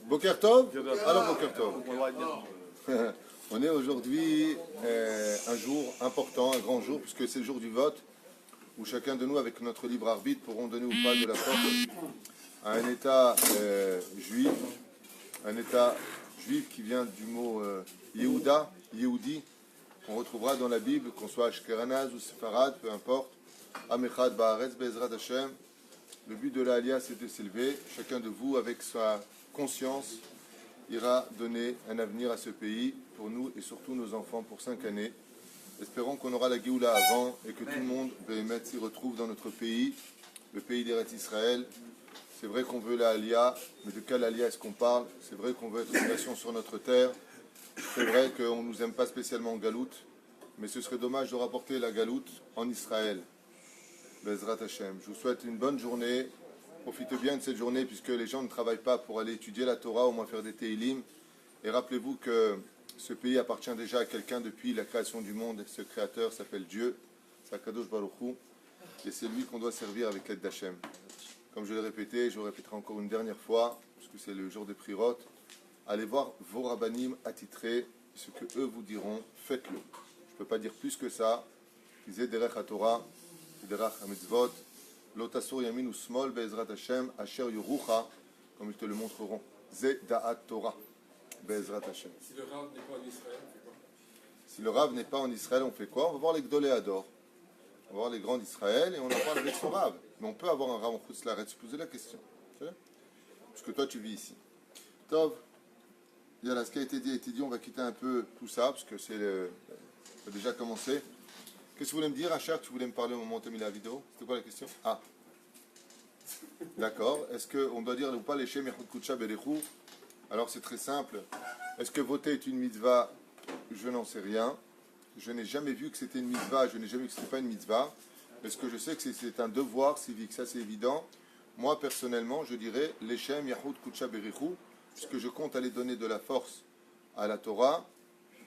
Boker Tov. Alors Boker Tov. On est aujourd'hui un jour important, un grand jour, puisque c'est le jour du vote, où chacun de nous, avec notre libre arbitre, pourront donner ou pas de la force à un État juif, un État juif qui vient du mot Yehuda, Yehudi, qu'on retrouvera dans la Bible, qu'on soit Ashkenaz ou Sepharad, peu importe. Amechad Ba'aretz Be'ezrat Hashem. Le but de l'Aliyah, c'est de s'élever. Chacun de vous, avec sa conscience, ira donner un avenir à ce pays, pour nous et surtout nos enfants, pour 5 années. Espérons qu'on aura la Géoula avant et que tout le monde, Béhémet, s'y retrouve dans notre pays, le pays d'Eretz Israël. C'est vrai qu'on veut la Aliyah, mais de quelle Aliyah est-ce qu'on parle? C'est vrai qu'on veut être une nation sur notre terre. C'est vrai qu'on ne nous aime pas spécialement en Galoute, mais ce serait dommage de rapporter la Galoute en Israël. Bezrat Hashem. Je vous souhaite une bonne journée. Profitez bien de cette journée puisque les gens ne travaillent pas pour aller étudier la Torah, au moins faire des Teilim. Et rappelez-vous que ce pays appartient déjà à quelqu'un depuis la création du monde. Ce créateur s'appelle Dieu, Sakadosh Baruch Hu, et c'est lui qu'on doit servir avec l'aide d'Hachem. Comme je l'ai répété, je le répéterai encore une dernière fois, parce que c'est le jour des prirotes. Allez voir vos rabbanim attitrés, ce que eux vous diront, faites-le. Je ne peux pas dire plus que ça. Disez derech HaTorah, derech HaMitzvot, Lotasur Yamin ou Smol Be'ezrat Hashem, Asher Yurucha, comme ils te le montreront. Ze Da'at Torah, Be'ezrat Hashem. Si le Rav n'est pas en Israël, on fait quoi? Si le Rav n'est pas en Israël, on fait quoi? On va voir les Gdolé Ador. On va voir les grands d'Israël et on en parle avec son Rav. Mais on peut avoir un Rav en Chutz-Laretz. Je posais la question. Parce que toi, tu vis ici. Tov. Yalla, ce qui a été dit, on va quitter un peu tout ça, parce que ça a déjà commencé. Qu'est-ce que vous voulez me dire, Achar? Tu voulais me parler au moment où tu as mis la vidéo? C'était quoi la question? Ah. D'accord. Est-ce qu'on doit dire ou pas les Shem Yachud Kutsha Berechou? Alors c'est très simple. Est-ce que voter est une mitzvah? Je n'en sais rien. Je n'ai jamais vu que c'était une mitzvah, je n'ai jamais vu que ce n'était pas une mitzvah. Est-ce que je sais que c'est un devoir civique? Ça c'est évident. Moi personnellement, je dirais les Shem Yachud Kutsha Berechou, puisque je compte aller donner de la force à la Torah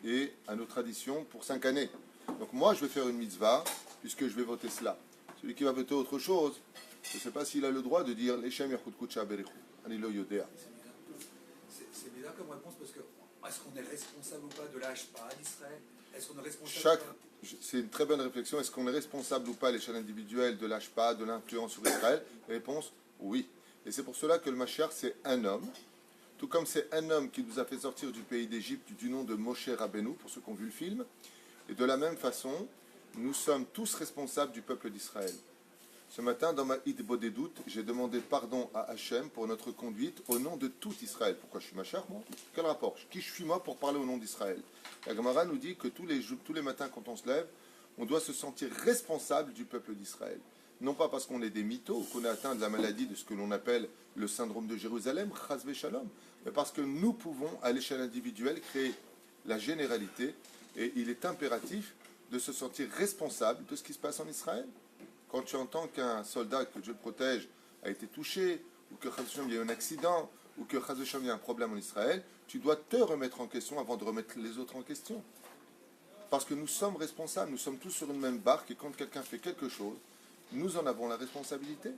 et à nos traditions pour 5 années. Donc moi, je vais faire une mitzvah, puisque je vais voter cela. Celui qui va voter autre chose, je ne sais pas s'il a le droit de dire l'Echem Yachud Kutsha Berechou. Anilo Yodea. C'est bizarre comme réponse, parce que est-ce qu'on est responsable ou pas de l'HPA d'Israël? Est-ce qu'on est responsable C'est une très bonne réflexion. Est-ce qu'on est responsable ou pas à l'échelle individuelle de l'HPA, de l'influence sur Israël? Réponse, oui. Et c'est pour cela que le Mashiach, c'est un homme. Tout comme c'est un homme qui nous a fait sortir du pays d'Égypte du nom de Moshe Rabbeinu, pour ceux qui ont vu le film. Et de la même façon, nous sommes tous responsables du peuple d'Israël. Ce matin, dans ma Hidbodedout, j'ai demandé pardon à Hachem pour notre conduite au nom de tout Israël. Pourquoi je suis Mashiach, moi? Quel rapport? Qui je suis moi pour parler au nom d'Israël? La Gemara nous dit que tous les matins quand on se lève, on doit se sentir responsable du peuple d'Israël. Non pas parce qu'on est des mythos ou qu'on est atteint de la maladie de ce que l'on appelle le syndrome de Jérusalem, Chas Shalom, mais parce que nous pouvons, à l'échelle individuelle, créer la généralité. Et il est impératif de se sentir responsable de ce qui se passe en Israël. Quand tu entends qu'un soldat que Dieu protège a été touché, ou que il y a eu un accident, ou que il y a un problème en Israël, tu dois te remettre en question avant de remettre les autres en question. Parce que nous sommes responsables, nous sommes tous sur une même barque, et quand quelqu'un fait quelque chose, nous en avons la responsabilité.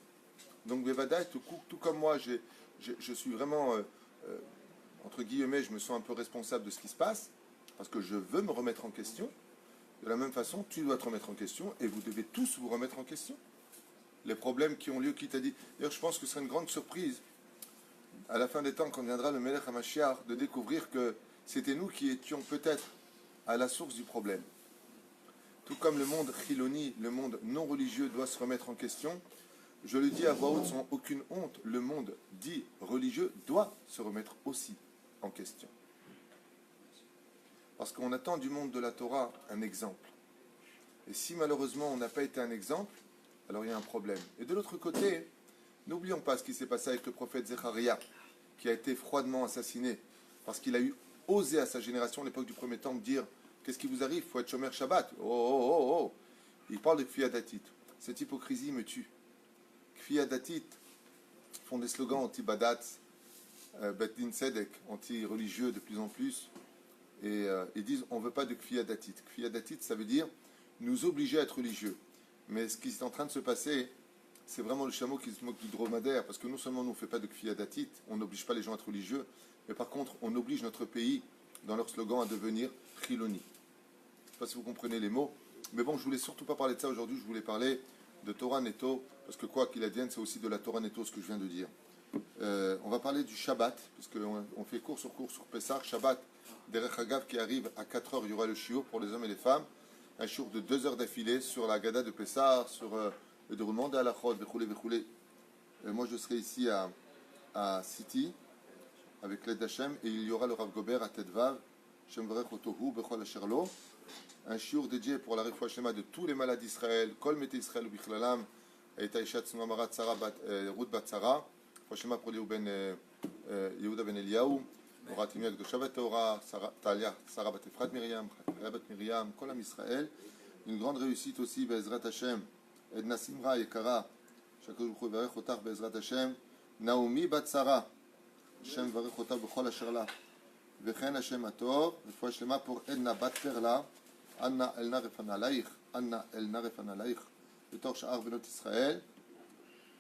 Donc Bevada, tout comme moi, je suis vraiment, entre guillemets, je me sens un peu responsable de ce qui se passe, parce que je veux me remettre en question. De la même façon, tu dois te remettre en question et vous devez tous vous remettre en question. Les problèmes qui ont lieu, qui t'a dit. D'ailleurs, je pense que ce serait une grande surprise à la fin des temps, quand viendra le Melech HaMashiach, de découvrir que c'était nous qui étions peut-être à la source du problème. Tout comme le monde chiloni, le monde non religieux doit se remettre en question, je le dis à voix haute sans aucune honte, le monde dit religieux doit se remettre aussi en question. Parce qu'on attend du monde de la Torah un exemple. Et si malheureusement on n'a pas été un exemple, alors il y a un problème. Et de l'autre côté, n'oublions pas ce qui s'est passé avec le prophète Zecharia, qui a été froidement assassiné, parce qu'il a eu osé à sa génération, à l'époque du premier temple, dire « Qu'est-ce qui vous arrive? Il faut être Shomer Shabbat. » Oh, oh, oh, oh. Il parle de Kfiyat Datit. Cette hypocrisie me tue. Kfiyat Datit font des slogans anti-Badat, Bet Din Sedek, anti-religieux de plus en plus. Et ils disent on ne veut pas de Kfiyat Datit. Kfiyat Datit, ça veut dire nous obliger à être religieux. Mais ce qui est en train de se passer c'est vraiment le chameau qui se moque du dromadaire, parce que non seulement nous, on ne fait pas de kfiyadatit, on n'oblige pas les gens à être religieux, mais par contre, on oblige notre pays, dans leur slogan, à devenir chiloni. Je ne sais pas si vous comprenez les mots, mais bon, je voulais surtout pas parler de ça aujourd'hui, je voulais parler de Torah Neto, parce que quoi qu'il advienne, c'est aussi de la Torah Neto, ce que je viens de dire. On va parler du Shabbat, parce qu'on fait cours sur Pessah, Shabbat, Derech Hagav qui arrive à 4 heures, il y aura le shiur pour les hommes et les femmes, un shiur de 2 heures d'affilée sur la Gada de Pessah, sur le déroulement de Halachot, Bechoulé. Moi, je serai ici à City, avec l'aide d'Hachem, et il y aura le Rav Gobert à Tedvav, Shem Varech Otohu, Bechol Asherlo, un shiur dédié pour la Refoua Shlema de tous les malades d'Israël, Kol Mete Israël ou Bichlalam, et Taïshat Snouamarat Sarah Ruth Bat Sarah, Refoua Shlema pour Yehuda Ben Eliyahu, Morat Imiak de Shabbat Torah, Talia, Sarah Bat Efrat Miriam, Chaya Bat Miriam, Kol Am Israël. Une grande réussite aussi, Bezrat Hashem, Edna Simra Yekara, Shakadosh Baruch Hu Varech Otar Bezrat Hashem, Naomi Bat Sarah, Hashem Varech Otar Bechol Asher La, Vechen Hashem Ator, Refoua Shlema pour Edna Bat Perla, Anna Elna Refana Laïch, Anna Elna Refana Laïch, Betor Sha'ar Benot Israël.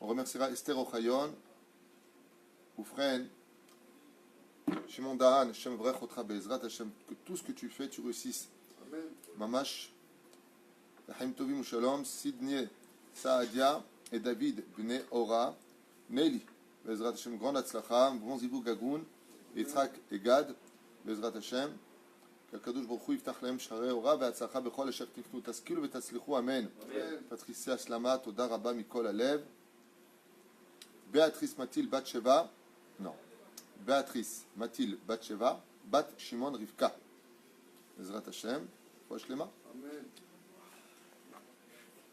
On remerciera Esther Ochayon, Oufren, Shimon Dahan, Hashem Vrech Otra Bezrat Hashem, que tout ce que tu fais, tu réussisses. Amen. Mamash, Lahim Tovim Shalom, Sidney Saadia et David Bnei Ora, Nelly, Bezrat Hashem, Grand Atzlacha, Bon Zibou Gagoun, Yitzhak et Gad, Bezrat Hashem, qu'Akadosh Baruch Hu yiftach lahem sharei ora ve'atzlacha bechol asher tifnu, taskilu ve'tatzlichu, Amen. Patricia Shlama, Toda Rabba Mikol Alev, Béatrice Mathilde Batsheva, non, Béatrice Mathilde Batsheva, Bat Shimon Rivka. Bezrat Hashem, Refoua Shlema. Amen.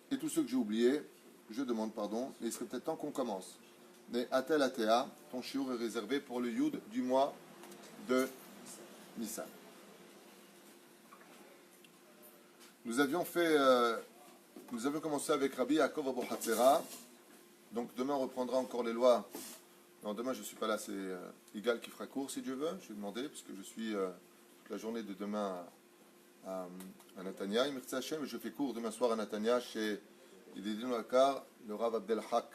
Et tous ceux que j'ai oubliés, je demande pardon, mais il serait peut-être temps qu'on commence. Mais Atel Atea, ton shiur est réservé pour le Yud du mois de Nissan. Nous avions commencé avec Rabbi Yaakov Abu Hatzera. Donc demain on reprendra encore les lois. Non, demain je ne suis pas là, c'est Igal qui fera court si Dieu veut. Je vais demander, parce que je suis toute la journée de demain à Natania. Il me dit Hachem, je fais cours demain soir à Natania chez Yedidin Akar, le Rav Abdel Hak,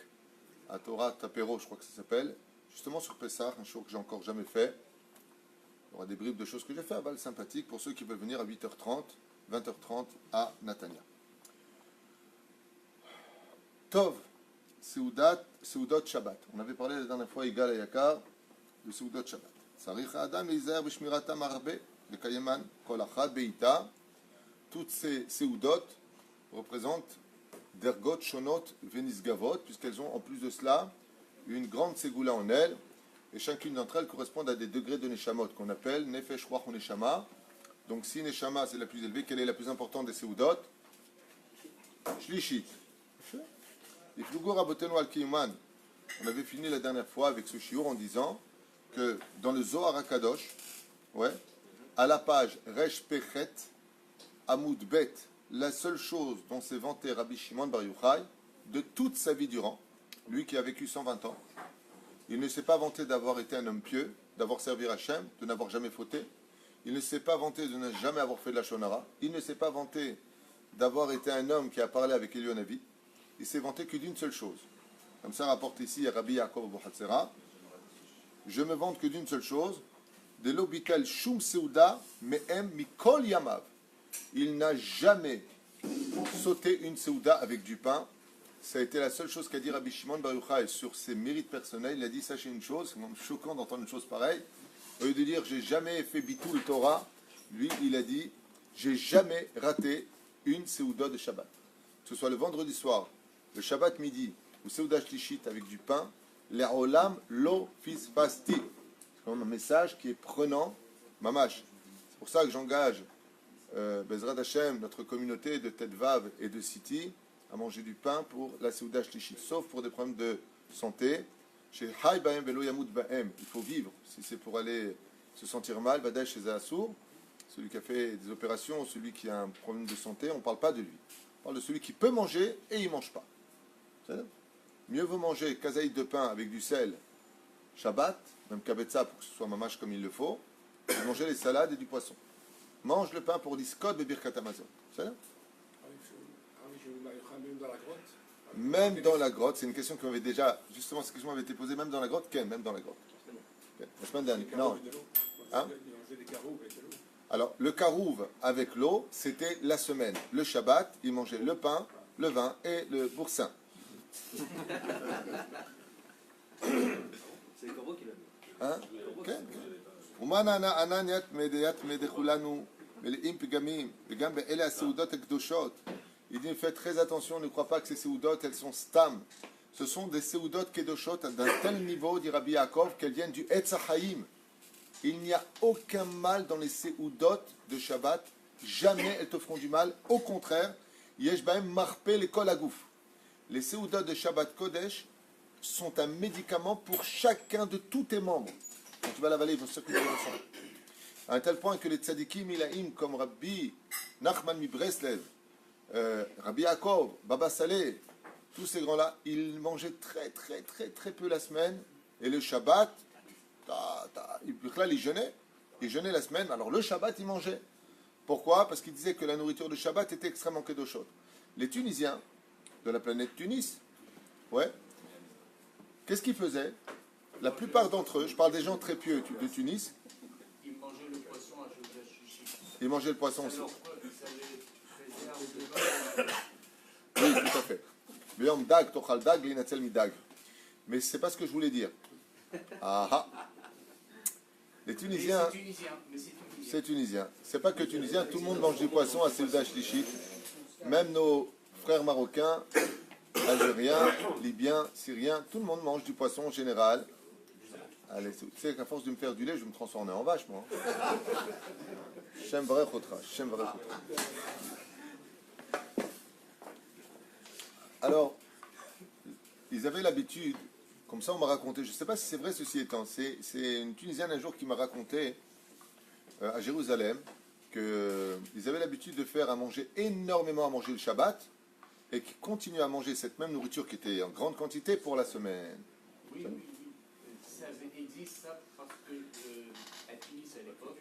à Torah Tapero, je crois que ça s'appelle. Justement sur Pessah, un show que j'ai encore jamais fait. Il y aura des bribes de choses que j'ai fait à Bâle sympathique pour ceux qui veulent venir à 8h30, 20h30 à Natania. Tov. Seudot Shabbat. On avait parlé la dernière fois, Igal et Yakar, de Seudot Shabbat. Sarich Adam Leizer Bishmiratam Arbe, le Kayeman, Kol Achad Beita. Toutes ces Seudot représentent d'ergot, shonot, venisgavot, puisqu'elles ont en plus de cela une grande ségoula en elles, et chacune d'entre elles correspond à des degrés de Neshamot, qu'on appelle Nefesh Ruach ou Neshama. Donc si Neshama c'est la plus élevée, quelle est la plus importante des Seudot? Shlishit. On avait fini la dernière fois avec ce shiur en disant que dans le Zohar HaKadosh, à la page Resh Pechet, Amoud Bet, la seule chose dont s'est vanté Rabbi Shimon Bar Yochai de toute sa vie durant, lui qui a vécu 120 ans, il ne s'est pas vanté d'avoir été un homme pieux, d'avoir servi Hachem, de n'avoir jamais fauté. Il ne s'est pas vanté de ne jamais avoir fait de la shonara. Il ne s'est pas vanté d'avoir été un homme qui a parlé avec Elionavi. Il s'est vanté que d'une seule chose. Comme ça rapporte ici Rabbi Yaakov Abu Hatzera. Je me vante que d'une seule chose. De l'obitel shum seuda me'em mikol yamav. Il n'a jamais sauté une seuda avec du pain. Ça a été la seule chose qu'a dit Rabbi Shimon Bar Yochai sur ses mérites personnels. Il a dit, sachez une chose, c'est même choquant d'entendre une chose pareille. Au lieu de dire, j'ai jamais fait bitul Torah, lui, il a dit, j'ai jamais raté une seuda de Shabbat. Que ce soit le vendredi soir, le Shabbat midi ou Seuda Shlishit avec du pain, l'Olam lo fisfasti. C'est quand même un message qui est prenant, mamash. C'est pour ça que j'engage Bezrat Hashem, notre communauté de Tedvav et de City, à manger du pain pour la Seuda Shlishit, sauf pour des problèmes de santé. Chez Hay Bahem Velo Yamut Bahem, il faut vivre. Si c'est pour aller se sentir mal, Vadash chez Assour, celui qui a fait des opérations, celui qui a un problème de santé, on ne parle pas de lui. On parle de celui qui peut manger et il ne mange pas. Mieux vaut manger kazaïd de pain avec du sel, Shabbat, même kabetza pour que ce soit mamash comme il le faut, et manger les salades et du poisson. Mange le pain pour l'iskot de Birkat Amazon. C'est ça? Même dans la grotte. même dans la grotte, c'est une question qui m'avait déjà, justement, cette question m'avait été posée, même dans la grotte, Ken, même dans la grotte. Ken. La semaine dernière, non. Hein? Ils mangeaient des caroufs avec l'eau. Alors, le karouv avec l'eau, c'était la semaine. Le Shabbat, ils mangeaient le pain, le vin et le boursin. C'est le corbeau qui l'a mis. Hein? כן. ומן הענן יתמד כולנו מלאים פגמים, וגם באלה הסעודות הקדושות. Il dit, faites très attention, ne crois pas que ces séoudotes, elles sont stam. Ce sont des séoudotes kedoshot d'un tel niveau, dit Rabbi Yaakov, qu'elles viennent du Etz HaChaim. Il n'y a aucun mal dans les séoudotes de Shabbat. Jamais elles te feront du mal. Au contraire, yesh bahem marpe les kol hagouf. Les séoudotes de Shabbat Kodesh sont un médicament pour chacun de tous tes membres. Quand tu vas l'avaler, ils vont circuler ensemble. À un tel point que les tzadikim ilaim comme Rabbi Nachman mi Breslev, Rabbi Yaakov, Baba Saleh, tous ces grands-là, ils mangeaient très peu la semaine. Et le Shabbat, ils jeûnaient. Ils jeûnaient la semaine. Alors le Shabbat, ils mangeaient. Pourquoi? Parce qu'ils disaient que la nourriture de Shabbat était extrêmement kedoshot. Les Tunisiens de la planète Tunis, ouais, qu'est-ce qu'ils faisaient? La plupart d'entre eux, je parle des gens très pieux de Tunis, Ils mangeaient le poisson à Chichi. ils mangeaient le poisson aussi. Ça les préserve de Oui, tout à fait. Beyom dag, tochal dag, linatzel mi dag. Mais c'est pas ce que je voulais dire. Ah ah. Les Tunisiens, C'est tunisien, mais c'est tunisien. c'est tunisien. C'est pas que tunisien, tout le monde mange du poisson à Seuda Shlichit. Même nos frères marocains, algériens, libyens, syriens, tout le monde mange du poisson en général. Allez, tu sais qu'à force de me faire du lait, je me transforme en vache, moi. Shem varech otra, Shem varech otra. Alors, ils avaient l'habitude, comme ça on m'a raconté, je ne sais pas si c'est vrai ceci étant, c'est une Tunisienne un jour qui m'a raconté à Jérusalem qu'ils avaient l'habitude de faire à manger énormément à manger le Shabbat et qui continuent à manger cette même nourriture qui était en grande quantité pour la semaine. Oui, oui, oui. Ça existe ça parce que à Tunis à l'époque,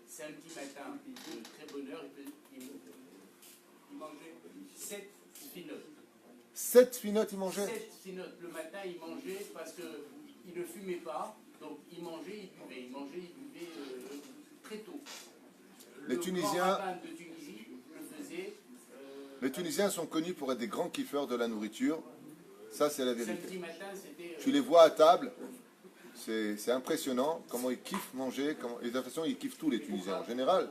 samedi matin, de très bonne heure, ils mangeaient 7 spinotes. 7 spinotes ils mangeaient. 7 spinotes le matin, ils mangeaient parce qu'ils ne fumaient pas, donc ils mangeaient, ils buvaient très tôt. Les Tunisiens- grand rabbin de Tunisie le faisait. Les Tunisiens sont connus pour être des grands kiffeurs de la nourriture. Ça, c'est la vérité. Samedi matin, c'était. Tu les vois à table, c'est impressionnant comment ils kiffent manger. Et de toute façon, ils kiffent tous les Tunisiens en général.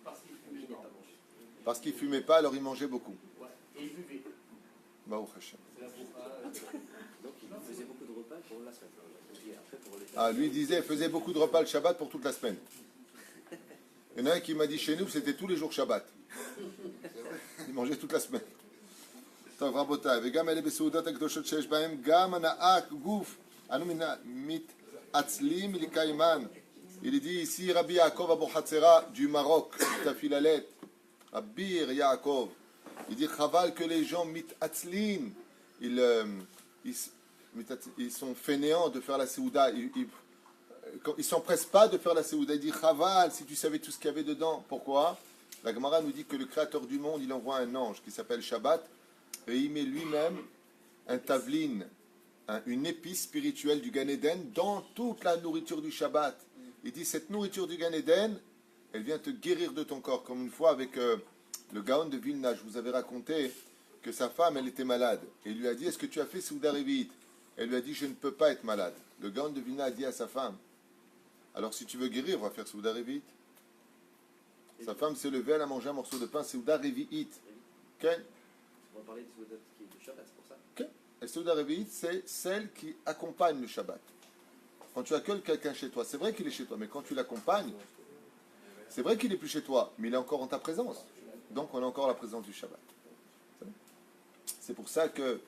Parce qu'ils fumaient pas. Parce qu'ils fumaient pas, alors ils mangeaient beaucoup. Ouais. Et ils buvaient. Baruch Hashem. C'est la bourra, Donc il faisait beaucoup de repas pour la semaine. Et après, pour les Ah, lui disait, il faisait beaucoup de repas le Shabbat pour toute la semaine. Il y en a un qui m'a dit chez nous, c'était tous les jours Shabbat. Il mangeait toute la semaine. טוב, רבותיי, וגם אלה בסעודות הקדושות שיש בהם גם הנאה גוף, אנו מתעצלים לקיימן. Il est dit ici, Rabbi Yaakov Abou Hatzera du Maroc, Tafilalet, Rabbi Yaakov. Il dit, chaval que les gens mit'atzlin, ils sont fainéants de faire la Séouda. Ils s'empressent pas de faire la Séouda. Il dit, chaval, si tu savais tout ce qu'il y avait dedans. Pourquoi? La Gemara nous dit que le Créateur du monde, il envoie un ange qui s'appelle Shabbat, et il met lui-même un tavlin, une épice spirituelle du Gan Eden dans toute la nourriture du Shabbat. Il dit, cette nourriture du Gan Eden, elle vient te guérir de ton corps. Comme une fois avec le Gaon de Vilna, je vous avais raconté que sa femme, elle était malade. Et il lui a dit, est-ce que tu as fait Souda Revit? Elle lui a dit, je ne peux pas être malade. Le Gaon de Vilna a dit à sa femme, alors si tu veux guérir, on va faire Souda Revit. Sa femme s'est levée, elle a mangé un morceau de pain, Souda Revit. Okay? On va parler de Soudat qui est du Shabbat, c'est pour ça. Okay. Et Souda Revit, c'est celle qui accompagne le Shabbat. Quand tu accueilles quelqu'un chez toi, c'est vrai qu'il est chez toi, mais quand tu l'accompagnes, c'est vrai qu'il est plus chez toi, mais il est encore en ta présence. Donc on a encore la présence du Shabbat. C'est pour ça que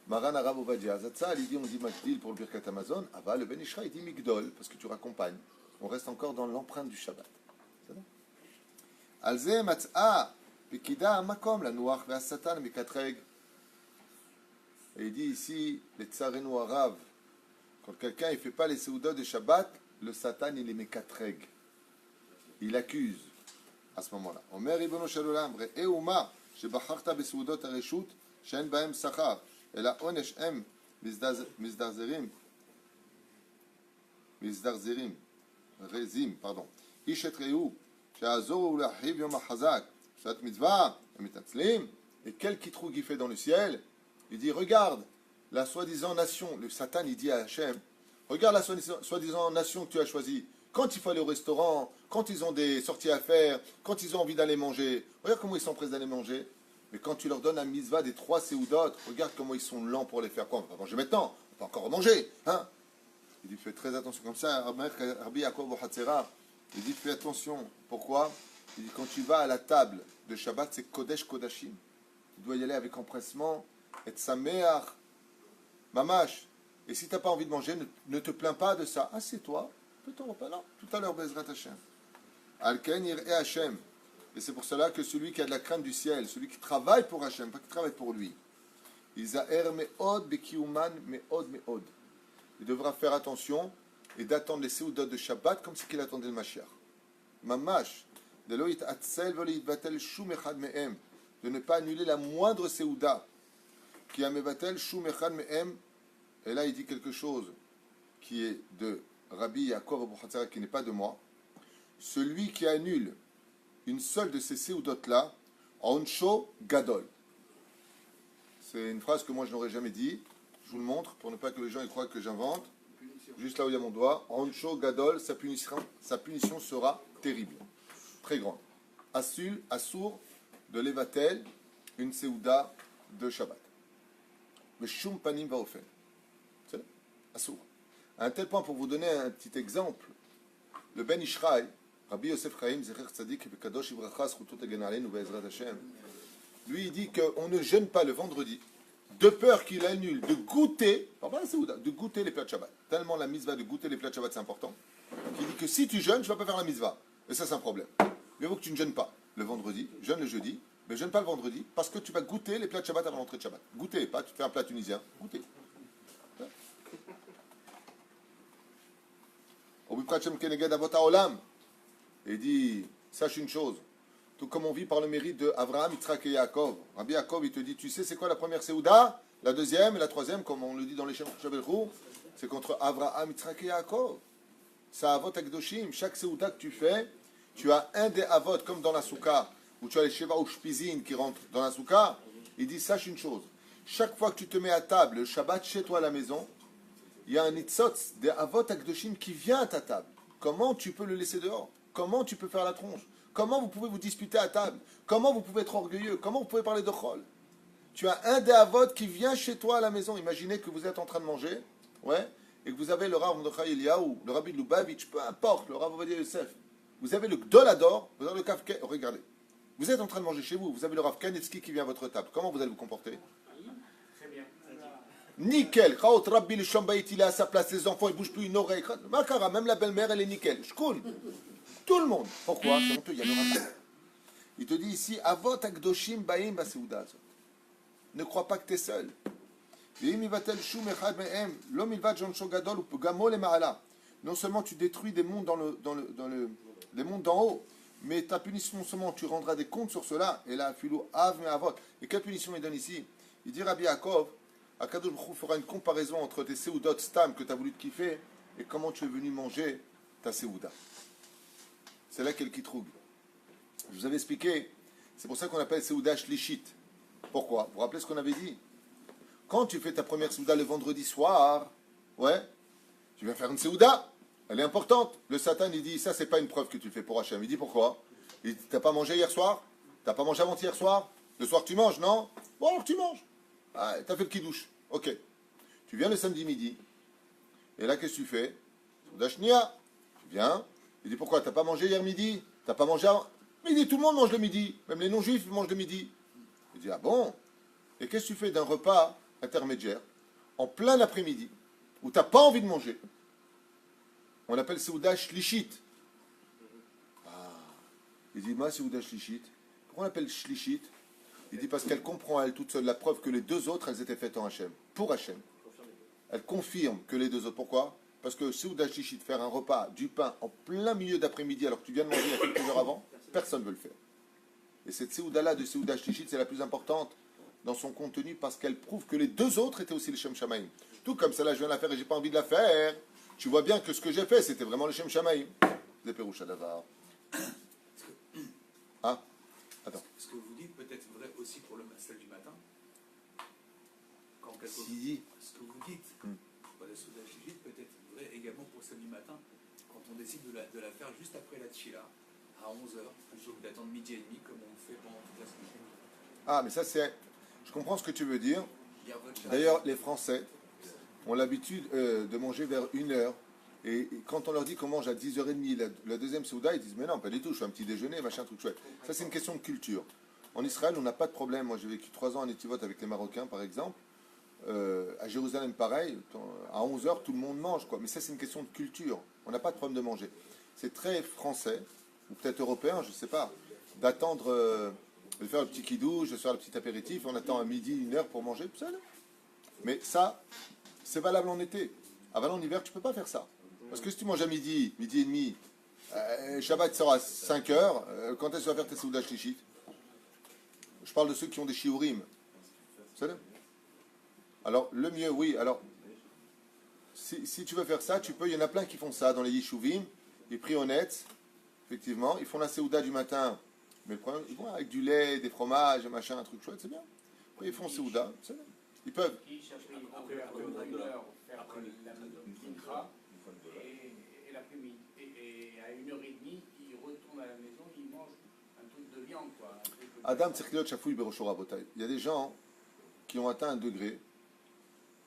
Maran Arav Ovadia Zatzal, il dit, on dit Magdil pour le Birkat Amazon, Ava le Ben Ishra, il dit Migdol, parce que tu raccompagnes. On reste encore dans l'empreinte du Shabbat. Alze Matzah, Pekida Makom, la Noach ve Satan, Mekatreg. Et il dit ici, les Tsarenu Arav, quand quelqu'un ne fait pas les Seouda de Shabbat, le Satan il est Mekatreg. Il accuse à ce moment-là. Omer Ribono Shel Olam, Re'e Uma, Shebacharta Beseudot Hareshut, שאין בהם שכר, אלא עונש הם מזדרזרים, רזים, pardon. איש את רעהו, שיעזורו לאחיו יום החזק, cette mitzvah, et quel quitrou qui fait dans le ciel, il dit, regarde, la soi-disant nation, le Satan, il dit à Hachem, regarde la soi-disant nation que tu as choisie, quand il faut aller au restaurant, quand ils ont des sorties à faire, quand ils ont envie d'aller manger, regarde comment ils sont prêts d'aller manger, mais quand tu leur donnes un mitzvah des 3 séoudotes, regarde comment ils sont lents pour les faire quoi, on va manger maintenant, on va encore manger, hein. Il dit, fais très attention, comme ça, Rabbi Yaakov Bohatzera, il dit, fais attention, pourquoi? Il dit, quand tu vas à la table de Shabbat, c'est Kodesh Kodashim. Tu dois y aller avec empressement, et Sameach, Mamash. Et si tu n'as pas envie de manger, ne te plains pas de ça. Assieds-toi, fais ton repas. Non, tout à l'heure, Bezrat Hashem. Alken Yir'e Hashem. Et c'est pour cela que celui qui a de la crainte du ciel, celui qui travaille pour Hashem, pas qui travaille pour lui, Izaher Me'od Bekiuman Me'od Me'od. Il devra faire attention et d'attendre les séoudot de Shabbat comme si qu'il attendait le Mashiach. Mamash. De ne pas annuler la moindre séouda qui a mevatel shum echad mehem. Et là il dit quelque chose qui est de Rabbi Yaakov Abu Hatzara, qui n'est pas de moi. Celui qui annule une seule de ces séoudot là, onsho gadol. C'est une phrase que moi je n'aurais jamais dit. Je vous le montre pour ne pas que les gens y croient que j'invente. Juste là où il y a mon doigt, onsho gadol, sa punition sera terrible. Très grande. Assour de Levatel, une séouda de Shabbat. Mais Shum Panim Vaofen. C'est là, Assour. À un tel point, pour vous donner un petit exemple, le Ben Ishraï, Rabbi Yosef Chaim, Zecher Tzadik, Kadosh Ibracha, Zchutot Hagen Aleinu, Be'ezrat Hashem, lui, il dit qu'on ne jeûne pas le vendredi, de peur qu'il annule de goûter, pardon, la séouda, de goûter les plats de Shabbat. Tellement la mitzvah de goûter les plats de Shabbat, c'est important, qu'il dit que si tu jeûnes, tu ne vas pas faire la mitzvah. Et ça, c'est un problème. Mieux vaut que tu ne jeûnes pas le vendredi, jeûne le jeudi, mais jeûne pas le vendredi, parce que tu vas goûter les plats de Shabbat avant l'entrée de Shabbat. Goûter, pas tu fais un plat tunisien, goûter. Et il dit, sache une chose, tout comme on vit par le mérite de Avraham, Yitzhak et Yaakov. Rabbi Yaakov, il te dit, tu sais c'est quoi la première séouda, la deuxième et la troisième, comme on le dit dans les Shabbat Chou, c'est contre Avraham, Yitzhak et Yaakov. Ça avot akdoshim, chaque séouda que tu fais, tu as un des avot, comme dans la soukha, où tu as les sheva ou shpizin qui rentrent dans la soukha. Il dit, sache une chose, chaque fois que tu te mets à table, le Shabbat chez toi à la maison, il y a un nitzotz des avot akdoshim qui vient à ta table. Comment tu peux le laisser dehors? Comment tu peux faire la tronche? Comment vous pouvez vous disputer à table? Comment vous pouvez être orgueilleux? Comment vous pouvez parler de chol? Tu as un des avot qui vient chez toi à la maison. Imaginez que vous êtes en train de manger, ouais, et que vous avez le Rav Mordechai Eliyahu, le Rabbi de Lubavitch, peu importe, le Rav Ovadia Yosef. Vous avez le Gdolador, vous avez le Kafke. Regardez, vous êtes en train de manger chez vous, vous avez le Rav Kanetsky qui vient à votre table. Comment vous allez vous comporter? Très bien. Nickel. Chaot Rabbi le Shambayit, il est à sa place, les enfants, ils ne bougent plus une oreille. Makara, même la belle-mère, elle est nickel. Shkoun. Tout le monde. Pourquoi? C'est honteux, il y a le Rav. Il te dit ici, Avot Akdoshim Baim Baseuda. Ne crois pas que tu es seul. Non seulement tu détruis des mondes les mondes d'en haut, mais ta punition, non seulement tu rendras des comptes sur cela, et là, filou, av, mais avot. Et quelle punition il donne ici? Il dit Rabbi Yaakov, Akadosh Baruch Hu fera une comparaison entre tes séoudot stam que tu as voulu te kiffer, et comment tu es venu manger ta séouda. C'est là qu'elle quitroug. Je vous avais expliqué, c'est pour ça qu'on appelle séouda shlishit. Pourquoi? Vous vous rappelez ce qu'on avait dit? Quand tu fais ta première séouda le vendredi soir, ouais, tu viens faire une séouda, elle est importante. Le Satan, il dit, ça, c'est pas une preuve que tu le fais pour Hachem. Il dit, pourquoi? Il dit, t'as pas mangé hier soir? T'as pas mangé avant-hier soir? Le soir, tu manges, non? Bon, alors tu manges. Ah, t'as fait le kidouche. Ok. Tu viens le samedi midi, et là, qu'est-ce que tu fais? Séouda shnia. Tu viens, il dit, pourquoi? T'as pas mangé hier midi? T'as pas mangé avant? Mais il dit, tout le monde mange le midi. Même les non-juifs mangent le midi. Il dit, ah bon? Et qu'est-ce que tu fais d'un repas intermédiaire, en plein après-midi, où tu n'as pas envie de manger? On appelle Séouda Shlishit. Ah. Il dit, moi, Séouda Shlishit. Pourquoi on appelle Shlishit? Il dit, parce qu'elle comprend à elle toute seule la preuve que les deux autres, elles étaient faites en Hachem, pour Hachem. Elle confirme que les deux autres. Pourquoi? Parce que Séouda Shlishit, faire un repas, du pain, en plein milieu d'après-midi, alors que tu viens de manger il y a quelques heures avant, personne ne veut le faire. Et cette Séouda-là de Séouda Shlishit, c'est la plus importante. dans son contenu parce qu'elle prouve que les deux autres étaient aussi les Shem Shamaim. Tout comme celle-là, je viens de la faire et j'ai pas envie de la faire. Tu vois bien que ce que j'ai fait, c'était vraiment le Shem Shamaim. Des Pérouches à Davar. Ah, attends. Ce que vous dites peut être vrai aussi pour celle du matin. Quand quelque chose, Si. ce que vous dites pour la Souda Shishit peut être vrai également pour celle du matin. Quand on décide de la faire juste après la Tchila, à 11h, plutôt que d'attendre midi et demi comme on fait pendant toute la semaine. Ah, mais ça c'est... Je comprends ce que tu veux dire. Hier, votre chat- D'ailleurs, les Français ont l'habitude de manger vers 1h. Et quand on leur dit qu'on mange à 10h30 la deuxième souda, ils disent mais non, pas du tout, je fais un petit déjeuner, machin, truc chouette. Ça, c'est une question de culture. En Israël, on n'a pas de problème. Moi, j'ai vécu 3 ans en Étivot avec les Marocains, par exemple. À Jérusalem, pareil. À 11h, tout le monde mange, quoi. Mais ça, c'est une question de culture. On n'a pas de problème de manger. C'est très français, ou peut-être européen, je ne sais pas, d'attendre, de faire le petit kidouche, de faire le petit apéritif. On attend à midi, 1h pour manger, tout ça. Mais ça, c'est valable en été. En hiver, tu ne peux pas faire ça. Parce que si tu manges à midi, midi et demi, Shabbat sera à 5h, quand est-ce que tu vas faire tes soudas shlichit? Je parle de ceux qui ont des shiurim. Vous savez? Alors, le mieux, oui. Alors, si tu veux faire ça, tu peux. Il y en a plein qui font ça dans les yishuvim. Ils prient honnête, effectivement. Ils font la souda du matin. Mais le problème, ils vont avec du lait, des fromages, machin, un truc chouette, c'est bien. Après, ils font souda, c'est bien. Ils peuvent. Qui cherchent ils vont vers 1h faire la mincha et l'après-midi. Et à 1h30, ils retournent à la maison, ils mangent un truc de viande, quoi. Adam Tzirkliot Shafouy Beroshora Rabotai. Il y a des gens qui ont atteint un degré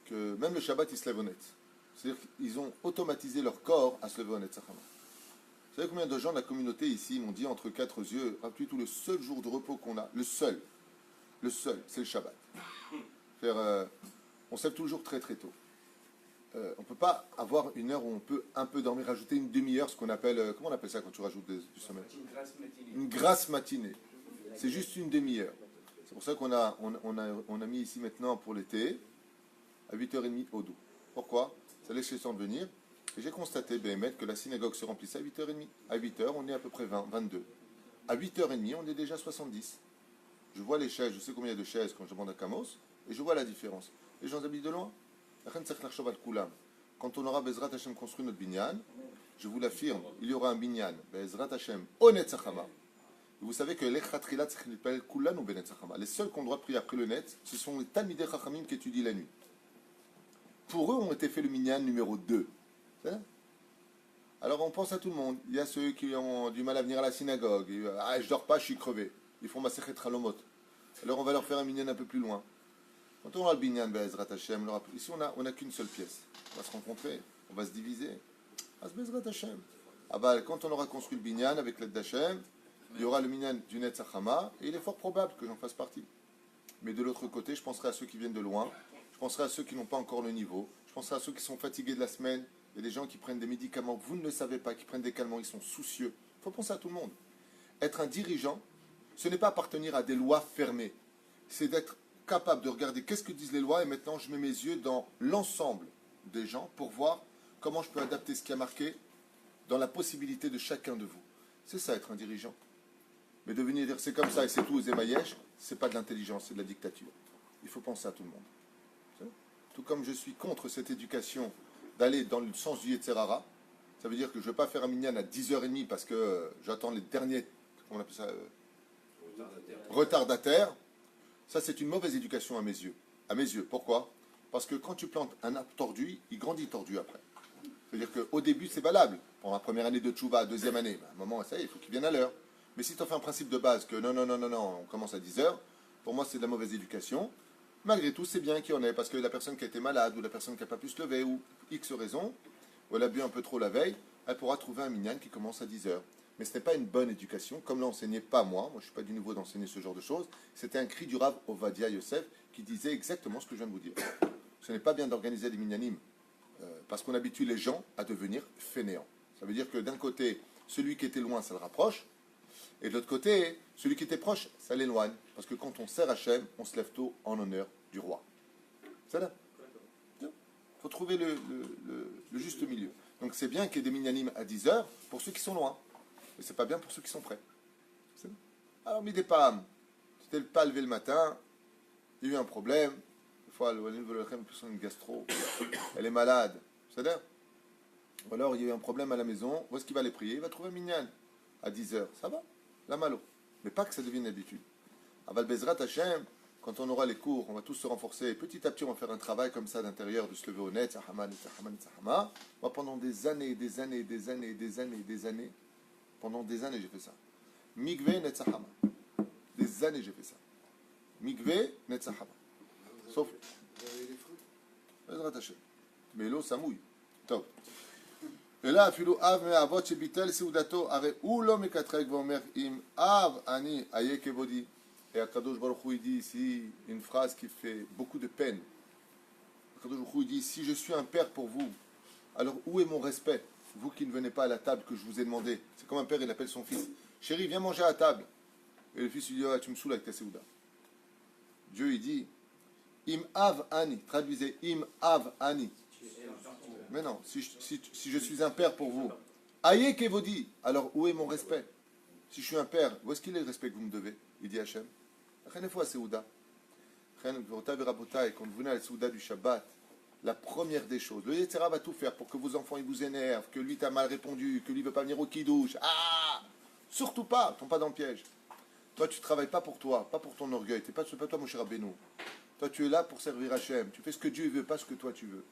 que même le Shabbat, ils se lèvent honnête. C'est-à-dire qu'ils ont automatisé leur corps à se lever honnête. Vous savez combien de gens de la communauté ici m'ont dit entre quatre yeux, rappelez tout, le seul jour de repos qu'on a, le seul, c'est le Shabbat. On se lève toujours très très tôt. On ne peut pas avoir une heure où on peut un peu dormir, rajouter une demi-heure, ce qu'on appelle, comment on appelle ça quand tu rajoutes du sommeil? Une grasse matinée. Une grasse matinée. C'est juste une demi-heure. C'est pour ça qu'on a mis ici maintenant pour l'été à 8h30 au doux. Pourquoi? Ça laisse les temps de venir. Et j'ai constaté, Béhémet, que la synagogue se remplissait à 8h30. À 8h, on est à peu près 20, 22. À 8h30, on est déjà 70. Je vois les chaises, je sais combien il y a de chaises quand je demande à Kamos, et je vois la différence. Les gens habitent de loin. Quand on aura Bezrat Hashem construit notre binyan, je vous l'affirme, il y aura un binyan, Bezrat Hashem, Onet Sachama. Vous savez que l'Echatrilat s'appelle Kulan ou Benet Sachama. Les seuls qu'on doit prier après le net, ce sont les Talmidei Chachamim qui étudient la nuit. Pour eux, on été fait le minyan numéro 2. Alors on pense à tout le monde. Il y a ceux qui ont du mal à venir à la synagogue. Ah, je dors pas, je suis crevé. Ils font Masechet Halomot. Alors on va leur faire un minyan un peu plus loin. Quand on aura le binyan, Bezrat Hashem, ici on n'a qu'une seule pièce. On va se rencontrer, on va se diviser. Bezrat Hashem. Ah bah, quand on aura construit le binyan avec l'aide d'Hashem, il y aura le minyan du Net Sachama, et il est fort probable que j'en fasse partie. Mais de l'autre côté, je penserai à ceux qui viennent de loin, je penserai à ceux qui n'ont pas encore le niveau, je penserai à ceux qui sont fatigués de la semaine. Il y a des gens qui prennent des médicaments, vous ne le savez pas, qui prennent des calmants, ils sont soucieux. Il faut penser à tout le monde. Être un dirigeant, ce n'est pas appartenir à des lois fermées. C'est d'être capable de regarder qu'est-ce que disent les lois, et maintenant je mets mes yeux dans l'ensemble des gens pour voir comment je peux adapter ce qui a marqué dans la possibilité de chacun de vous. C'est ça être un dirigeant. Mais de venir dire c'est comme ça et c'est tout aux émaillèches, c'est pas de l'intelligence, c'est de la dictature. Il faut penser à tout le monde. Tout comme je suis contre cette éducation d'aller dans le sens du Yetzerara, ça veut dire que je ne vais pas faire un minyan à 10h30 parce que j'attends les derniers, comment on appelle ça, retardataires. Ça, c'est une mauvaise éducation à mes yeux. À mes yeux. Pourquoi? Parce que quand tu plantes un arbre tordu, il grandit tordu après. C'est-à-dire qu'au début, c'est valable. Pour la première année de Tchouva, deuxième année, à un moment, ça y est, il faut qu'il vienne à l'heure. Mais si tu as fait un principe de base que non, on commence à 10h, pour moi, c'est de la mauvaise éducation. Malgré tout, c'est bien qu'il y en ait, parce que la personne qui a été malade, ou la personne qui n'a pas pu se lever, ou X raison, ou elle a bu un peu trop la veille, elle pourra trouver un minyan qui commence à 10h. Mais ce n'est pas une bonne éducation, comme l'enseignait pas moi je ne suis pas du niveau d'enseigner ce genre de choses, c'était un cri du Rav Ovadia Yosef qui disait exactement ce que je viens de vous dire. Ce n'est pas bien d'organiser des minyanim, parce qu'on habitue les gens à devenir fainéants. Ça veut dire que d'un côté, celui qui était loin, ça le rapproche, et de l'autre côté, celui qui était proche, ça l'éloigne. Parce que quand on sert Hachem, on se lève tôt en honneur du roi. C'est là. Il faut trouver le juste milieu. Donc c'est bien qu'il y ait des minyanim à 10h pour ceux qui sont loin. Mais c'est pas bien pour ceux qui sont près. Alors, mis des pâmes. Tu t'es pas levé le matin, il y a eu un problème. Des fois, une personne gastro, elle est malade. C'est-à-dire, ou alors il y a eu un problème à la maison, où est-ce qu'il va aller prier? Il va trouver Minyan à 10h. Ça va? La malo. Mais pas que ça devienne une habitude. Aval Bezrat Hashem, quand on aura les cours, on va tous se renforcer. Petit à petit, on va faire un travail comme ça d'intérieur, de se lever au net, Moi, pendant des années, des années, des années, des années, des années, pendant des années, j'ai fait ça. Migve Netzahama. Des années, j'ai fait ça. Migve Netzahama. Sauf. Bezrat Hashem. Mais l'eau, ça mouille. Top. ולא אפילו אב מהאבות שביטל סעודתו, הרי הוא לא מקטרג ואומר אם אב אני איה כבודי. Et Akadosh Baruch Hu dit ici une phrase qui fait beaucoup de peine. Akadosh Baruch Hu dit, si je suis un père pour vous, alors où est mon respect? Vous qui ne venez pas à la table que je vous ai demandé. C'est comme un père, il appelle son fils. Chéri, viens manger à la table. Et le fils lui dit, ah, tu me saoules avec ta séouda. Dieu il dit, im av ani. Traduisez, im av ani. Mais non, si je suis un père pour vous, aye kevodi, alors où est mon respect? Si je suis un père, où est-ce qu'il est le respect que vous me devez? Il dit Hachem. Quand vous venez à la Séouda du Shabbat, la première des choses, le Yetzira va tout faire pour que vos enfants ils vous énervent, que lui t'a mal répondu, que lui ne veut pas venir au Kiddush. Ah, surtout pas, tombe pas dans le piège. Toi, tu ne travailles pas pour toi, pas pour ton orgueil. Tu n'es pas toi, mon cher Rabbeinu. Toi, tu es là pour servir Hachem. Tu fais ce que Dieu veut, pas ce que toi tu veux.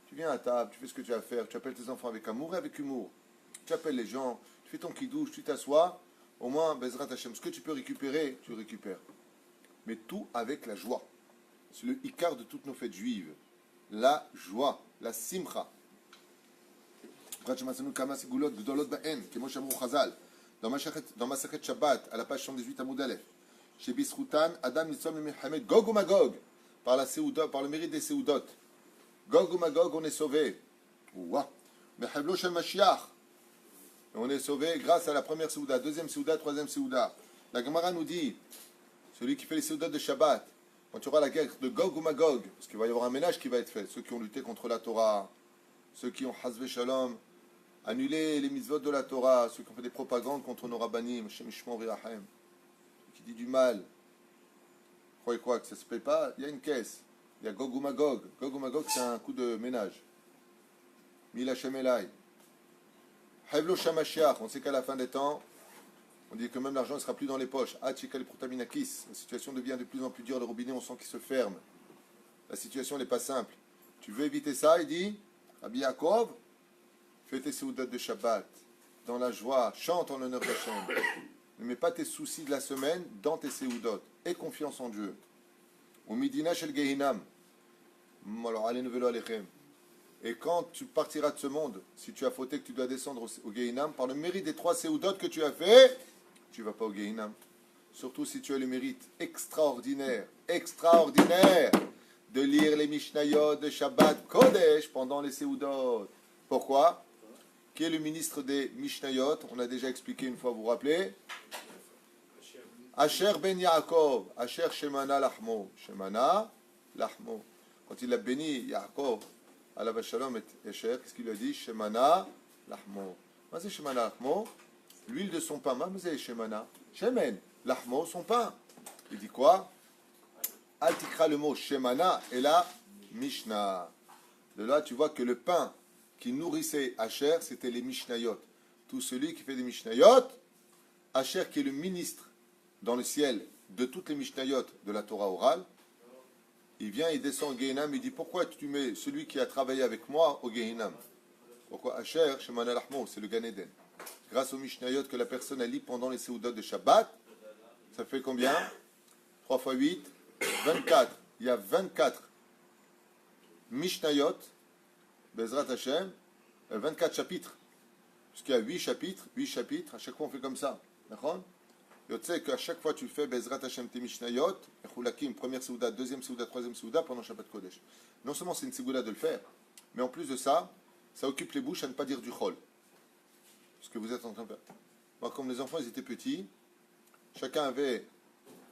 Tu viens à table, tu fais ce que tu as à faire, tu appelles tes enfants avec amour et avec humour. Tu appelles les gens, tu fais ton Kiddush, tu t'assois. Au moins, Bezrat Hashem, ce que tu peux récupérer, tu récupères. Mais tout avec la joie. C'est le ikar de toutes nos fêtes juives. La joie, la simcha. Dans Masachet Shabbat, à la page 118 à Moudalef. Chez Bisroutan, Adam Nitzom et Mechamed, Gog ou Magog, par le mérite des Seudot. Gog ou Magog, on est sauvé. Ouah. Mechavlo Shel Mashiach. Et on est sauvé grâce à la première Séouda, deuxième Séouda, troisième Séouda. La Gemara nous dit, celui qui fait les Séoudas de Shabbat, quand il y aura la guerre de Gog ou Magog, parce qu'il va y avoir un ménage qui va être fait, ceux qui ont lutté contre la Torah, ceux qui ont Hazve Shalom, annulé les mitzvot de la Torah, ceux qui ont fait des propagandes contre nos rabbanim, Shemishmon Virachem, qui dit du mal. Vous croyez quoi, que ça ne se paye pas? Il y a une caisse, il y a Gog ou Magog. Gog ou Magog, c'est un coup de ménage. Mil Hashem Elai. Havlo Shamashiach, on sait qu'à la fin des temps, on dit que même l'argent ne sera plus dans les poches. La situation devient de plus en plus dure, le robinet, on sent qu'il se ferme. La situation n'est pas simple. Tu veux éviter ça, il dit, Rabbi Yaakov, fais tes séoudotes de Shabbat, dans la joie, chante en l'honneur d'Hachem. Ne mets pas tes soucis de la semaine dans tes séoudotes. Aie confiance en Dieu. Au Midina Shel Gehinam. Alors, allez, nevelo alechem. Et quand tu partiras de ce monde, si tu as fauté que tu dois descendre au Gehinam, par le mérite des 3 séoudotes que tu as fait, tu ne vas pas au Gehinam. Surtout si tu as le mérite extraordinaire de lire les Mishnayot de Shabbat Kodesh pendant les séoudotes. Pourquoi? Qui est le ministre des Mishnayot? On a déjà expliqué une fois, vous vous rappelez? Asher ben Yaakov, Asher Shemana Lachmo. Shemana Lachmo. Quand il a béni Yaakov, Alav Shalom et Asher, qu'est-ce qu'il lui a dit? Shemana Lachmo. Qu'est-ce que c'est Shemana Lachmo? L'huile de son pain. Qu'est-ce que c'est Shemana? Shemen. Lachmo, son pain. Il dit quoi? Al tikra le mot Shemana et la Mishnah. De là, tu vois que le pain qui nourrissait Asher, c'était les Mishnayot. Tout celui qui fait des Mishnayot, Asher qui est le ministre dans le ciel de toutes les Mishnayot de la Torah orale, il vient, il descend au Gehinam, il dit pourquoi tu mets celui qui a travaillé avec moi au Gehinam? Pourquoi Asher, Shemana Lachmo, c'est le Gan Eden. Grâce aux Mishnayot que la personne a lit pendant les Séoudot de Shabbat, ça fait combien? 3 fois 8, 24. Il y a 24 Mishnayot, Bezrat Hashem, 24 chapitres. Parce qu'il y a 8 chapitres, à chaque fois on fait comme ça. D'accord? Et tu sais qu'à chaque fois tu fais Bezrat Hashem tes Mishnayot, Echulakim, première Séouda, deuxième Séouda, troisième Séouda pendant Shabbat Kodesh. Non seulement c'est une Séouda de le faire, mais en plus de ça, ça occupe les bouches à ne pas dire du Chol. Ce que vous êtes en train de faire. Moi, comme les enfants ils étaient petits, chacun avait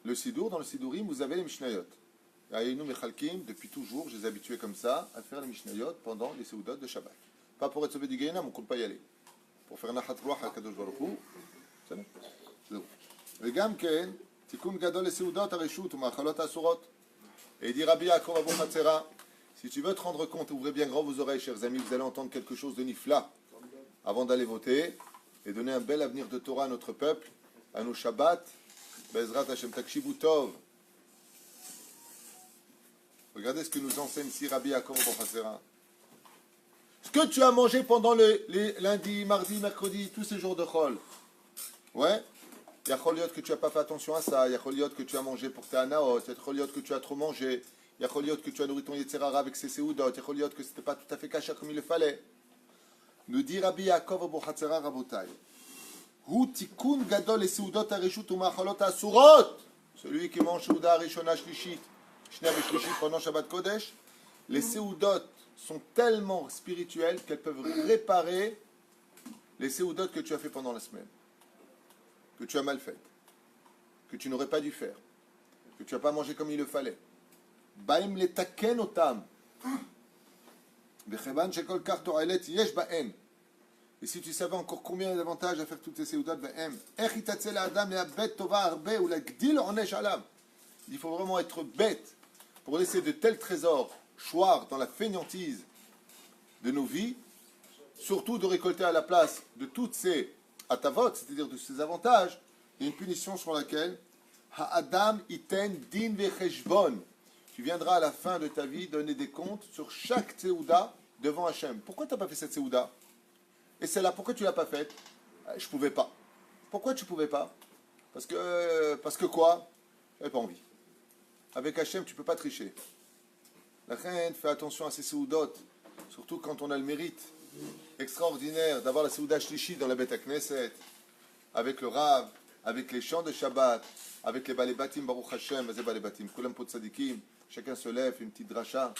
le Sidour, dans le Sidourim vous avez les Mishnayot. Et nous, Mechalkim, depuis toujours, je les ai habitués comme ça à faire les Mishnayot pendant les Séoudot de Shabbat. Pas pour être sauvé du Gehinam, on ne compte pas y aller. Pour faire Nachat Ruach à Kadosh Baruch Hu. C'est bon. וגם כן, תיקון גדול לסעודות הרשות ומאכלות האסורות. Et il dit Rabbi Yaakov Abu Hatzera, si tu veux te rendre compte, ouvrez bien grand vos oreilles, chers amis, vous allez entendre quelque chose de nifla avant d'aller voter et donner un bel avenir de Torah à notre peuple, à nos Shabbat. Bezrat Hashem Takshivu Tov. Regardez ce que nous enseigne ici Rabbi Yaakov Abu Hatzera. Ce que tu as mangé pendant les lundis, mardis, mercredis, tous ces jours de Chol. Ouais. Il y a Choliot que tu n'as pas fait attention à ça. Il y a Choliot que tu as mangé pour tes anaot. Il y a Choliot que tu as trop mangé. Il y a Choliot que tu as nourri ton Yetzerara avec ses séoudot. Il y a Choliot que ce n'était pas tout à fait caché comme il le fallait. Nous dit Rabbi Yaakov Abu Hatzera Rabotai. Hu tikun gadol et séoudot arishut umacholot asurot. Celui qui mange séouda arishona shlishit, shner et shlishit pendant Shabbat Kodesh. Les séoudot sont tellement spirituelles qu'elles peuvent réparer les séoudot que tu as fait pendant la semaine, que tu as mal fait, que tu n'aurais pas dû faire, que tu n'as pas mangé comme il le fallait. Baim le taken otam. Bechevan shekol kar to'alet yesh ba'en. Et si tu savais encore combien d'avantages à faire toutes ces séoudot ba'em, ech itatze la'adam le'abet tova arbe ou la'gdil onesh alav. Il faut vraiment être bête pour laisser de tels trésors choir dans la fainéantise de nos vies, surtout de récolter à la place de toutes ces atavot, c'est-à-dire de ces avantages, il y a une punition sur laquelle ha'adam iten din vecheshbon. Tu viendras à la fin de ta vie donner des comptes sur chaque séouda devant Hachem. Pourquoi tu n'as pas fait cette séouda? Et celle-là, pourquoi tu ne l'as pas faite? Je ne pouvais pas. Pourquoi tu ne pouvais pas? Parce que quoi? Je n'avais pas envie. Avec Hachem, tu ne peux pas tricher. La reine fait attention à ses séoudotes, surtout quand on a le mérite extraordinaire d'avoir la séouda shlishi dans la Beth Knesset, avec le Rav, avec les chants de Shabbat, avec les balébatim, Baruch Hashem, les balébatim, Kulam Pot Sadikim, chacun se lève, une petite dracha.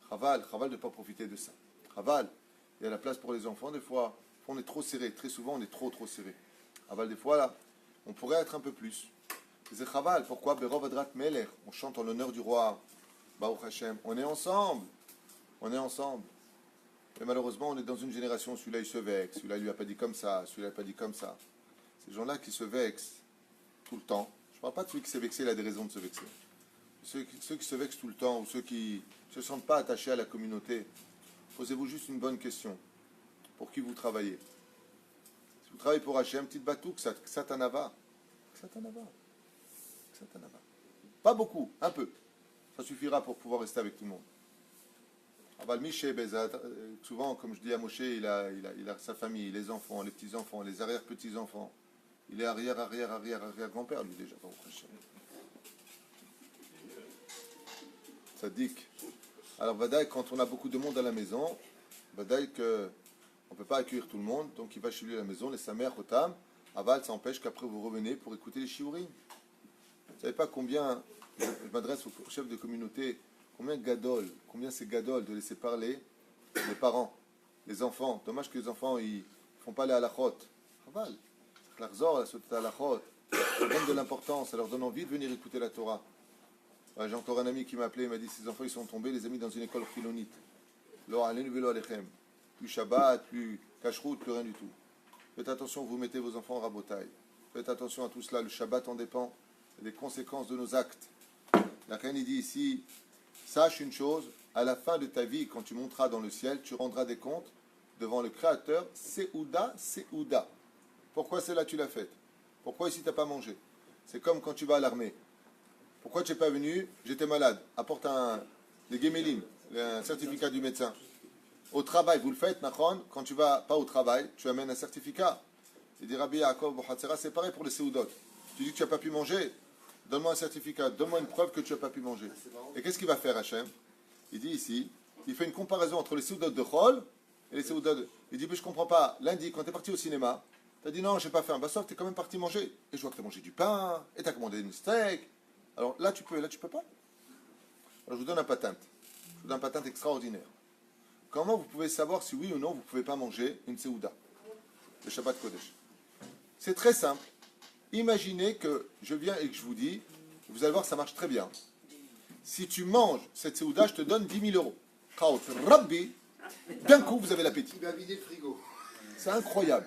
Chaval de ne pas profiter de ça. Chaval, il y a la place pour les enfants, des fois on est trop serré, très souvent on est trop serré. Chaval, des fois là, on pourrait être un peu plus. C'est Chaval, pourquoi Berov Adrat Meler, on chante en l'honneur du roi. Baruch Hashem, on est ensemble. Et malheureusement, on est dans une génération, celui-là il se vexe, celui-là il lui a pas dit comme ça, celui-là il n'a pas dit comme ça. Ces gens-là qui se vexent tout le temps, je ne parle pas de celui qui s'est vexé, il a des raisons de se vexer. Ceux qui se vexent tout le temps, ou ceux qui ne se sentent pas attachés à la communauté, posez-vous juste une bonne question. Pour qui vous travaillez? Si vous travaillez pour Hachem, petite batouk, Satanava. Pas beaucoup, un peu. Ça suffira pour pouvoir rester avec tout le monde. Souvent, comme je dis à Moshe, il a sa famille, les enfants, les petits-enfants, les arrière-petits-enfants. Il est arrière-grand-père, lui, déjà. Tzaddik. Alors, Vadaï, quand on a beaucoup de monde à la maison, Vadaï, on ne peut pas accueillir tout le monde, donc il va chez lui à la maison, les Samer, Otam. Aval, ça empêche qu'après vous reveniez pour écouter les shiurim. Vous ne savez pas combien, je m'adresse au chef de communauté, combien c'est gadol de laisser parler les parents, les enfants. Dommage que les enfants ils font pas les halachot. Chaval, l'arzor, la sauté halachot, ça donne de l'importance, ça leur donne envie de venir écouter la Torah. Ouais, j'ai encore un ami qui m'a appelé, il m'a dit ses enfants ils sont tombés, les amis dans une école philonite. Lo alenu velo alechem. Plus Shabbat, plus kashrut, plus rien du tout. Faites attention, vous mettez vos enfants en rabotaille. Faites attention à tout cela, le Shabbat en dépend. Des conséquences de nos actes. La reine il dit ici, sache une chose, à la fin de ta vie, quand tu monteras dans le ciel, tu rendras des comptes devant le Créateur, Séouda. Pourquoi celle-là tu l'as faite? Pourquoi ici tu n'as pas mangé? C'est comme quand tu vas à l'armée. Pourquoi tu n'es pas venu? J'étais malade. Apporte des gemelim, un certificat du médecin. Au travail, vous le faites, Nachon, quand tu vas pas au travail, tu amènes un certificat. Il dit Rabbi Yaakov Bohatzera, c'est pareil pour les Séoudot. Tu dis que tu n'as pas pu manger, donne-moi un certificat, donne-moi une preuve que tu n'as pas pu manger. Et qu'est-ce qu'il va faire Hachem? Il dit ici, il fait une comparaison entre les Séoudot de Chol et les Séoudot de... Il dit, mais je ne comprends pas, lundi, quand tu es parti au cinéma, tu as dit non, je n'ai pas fait un bassov, tu es quand même parti manger. Et je vois que tu as mangé du pain, et tu as commandé une steak. Alors là tu peux, et là tu peux pas. Alors je vous donne un patente. Je vous donne un patente extraordinaire. Comment vous pouvez savoir si oui ou non vous ne pouvez pas manger une Séouda, le Shabbat Kodesh? C'est très simple. Imaginez que je viens et que je vous dis, vous allez voir, ça marche très bien. Si tu manges cette Séouda, je te donne 10 000 euros. Chaot, Rabbi, d'un coup, vous avez l'appétit. Il va vider le frigo. C'est incroyable.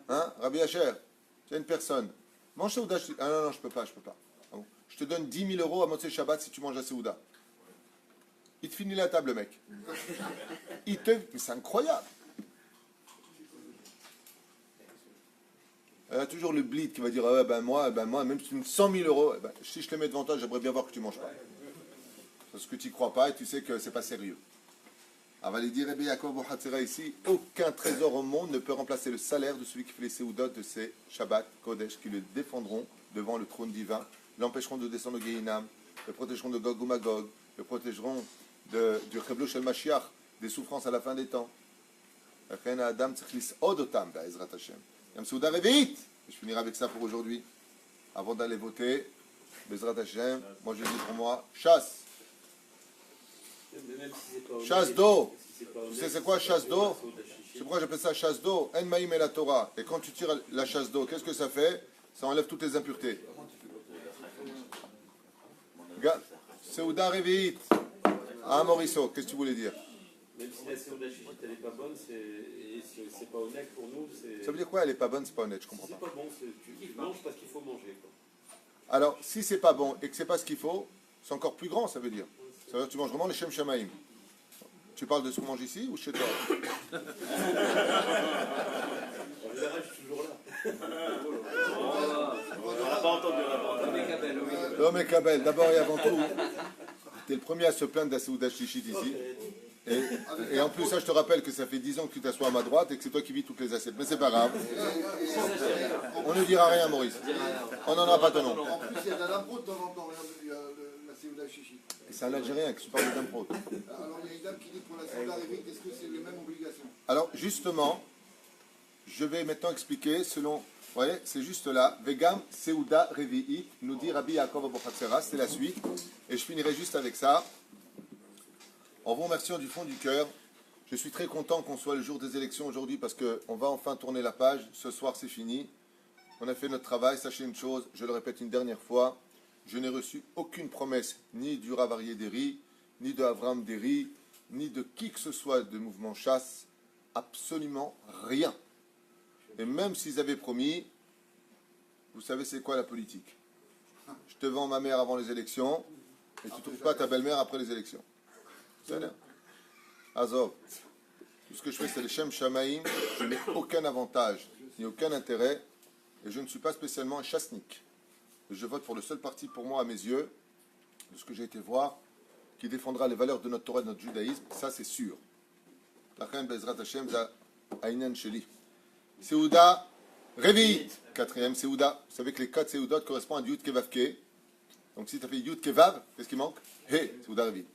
Hein, Rabbi Hacher, tu as une personne. Mange Séouda. Ah non, je peux pas. Ah bon. je te donne 10 000 euros à Motzei Shabbat si tu manges la Seouda. Il te finit la table, le mec. Mais c'est incroyable. Il y a toujours le bleed qui va dire, ah ouais, ben moi, même si tu me donnes 100 000 euros, ben, si je te mets devant toi, j'aimerais bien voir que tu ne manges pas. Parce que tu n'y crois pas et tu sais que c'est pas sérieux. Alors, on va lui dire, Rabbi Yaakov Bohatzera ici, aucun trésor au monde ne peut remplacer le salaire de celui qui fait les Seoudot de ces Shabbat, Kodesh, qui le défendront devant le trône divin, l'empêcheront de descendre au Gehinam, le protégeront de Gog ou Magog, le protégeront du Cheblo Shel Mashiach, des souffrances à la fin des temps. Adam Tzechlis Odotam, Be'ezrat Hashem. Yam Seouda Revi'it. Je finirai avec ça pour aujourd'hui. Avant d'aller voter, Be'ezrat Hashem, moi je dis pour moi, chasse. Chasse d'eau. Tu sais c'est quoi chasse d'eau? C'est pourquoi j'appelle ça chasse d'eau. En maïm et la Torah. Et quand tu tires la chasse d'eau, qu'est-ce que ça fait? Ça enlève toutes les impuretés. Seouda Revi'it. Ah Morisseau, qu'est-ce que tu voulais dire? Même si la Seouda Chichit elle n'est pas bonne, c'est pas honnête pour nous. Ça veut dire quoi? Elle n'est pas bonne, c'est pas honnête, je comprends pas. pas. C'est pas bon, tu manges parce qu'il faut manger. Quoi. Alors, si c'est pas bon et que c'est pas ce qu'il faut, c'est encore plus grand, ça veut dire. Ça veut dire que tu manges vraiment les Shem Shamaim. Tu parles de ce qu'on mange ici ou chez toi? En général, je suis toujours là. On n'a pas entendu. L'homme est Kabel, d'abord et avant tout, tu es le premier à se plaindre de la Seouda Chichit ici. Et en plus, ça, je te rappelle que ça fait 10 ans que tu t'assois à ma droite et que c'est toi qui vis toutes les assiettes. Mais c'est pas grave. On ne dira rien, Maurice. On n'en aura pas ton nom. En plus, il y a de la dame pro de temps en temps, il y a la Seouda Chichi. C'est un Algérien qui parle de dame pro. Alors, il y a une dame qui dit pour la Seouda Révite, est-ce que c'est les mêmes obligations? Alors, justement, je vais maintenant expliquer selon. Vous voyez, c'est juste là. Vegam Seouda Revi'it, nous dit Rabbi Yaakov Bochatzera, c'est la suite. Et je finirai juste avec ça. En vous remerciant du fond du cœur, je suis très content qu'on soit le jour des élections aujourd'hui parce qu'on va enfin tourner la page. Ce soir, c'est fini. On a fait notre travail. Sachez une chose, je le répète une dernière fois, je n'ai reçu aucune promesse ni du Rav Aryeh Deri, ni de Avram Deri, ni de qui que ce soit de mouvement chasse. Absolument rien. Et même s'ils avaient promis, vous savez c'est quoi la politique? Je te vends ma mère avant les élections et tu ne trouves pas ta belle-mère après les élections. C'est là. Azov. Tout ce que je fais, c'est les Shem Shamaim. Je n'ai aucun avantage, ni aucun intérêt. Et je ne suis pas spécialement un chassnik. Et je vote pour le seul parti, pour moi, à mes yeux, de ce que j'ai été voir, qui défendra les valeurs de notre Torah et de notre judaïsme. Ça, c'est sûr. La reine Bezrat Hashem, Aïnan Sheli. Seouda, Revi'it. Quatrième Seouda. Vous savez que les 4 Seoudot correspondent à Yud Kevavke. Donc si tu as fait Yud Kevav, qu'est-ce qui manque? He, Seouda Revi'it.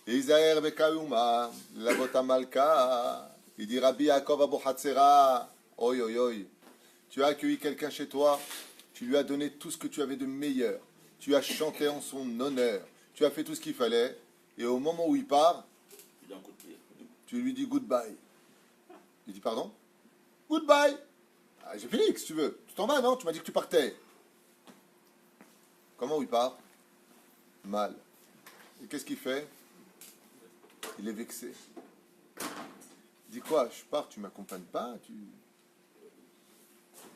Isaer Bekaouma, Lavota Malka, il dit Rabbi Yaakov Abohatzera, oi oi oi, tu as accueilli quelqu'un chez toi, tu lui as donné tout ce que tu avais de meilleur, tu as chanté en son honneur, tu as fait tout ce qu'il fallait, et au moment où il part, tu lui dis goodbye. Il dit pardon? Goodbye. Ah, j'ai fini, si tu veux. Tu t'en vas, non? Tu m'as dit que tu partais. Comment il part? Mal. Et qu'est-ce qu'il fait? Il est vexé. Il dit quoi? Je pars, tu m'accompagnes pas? Il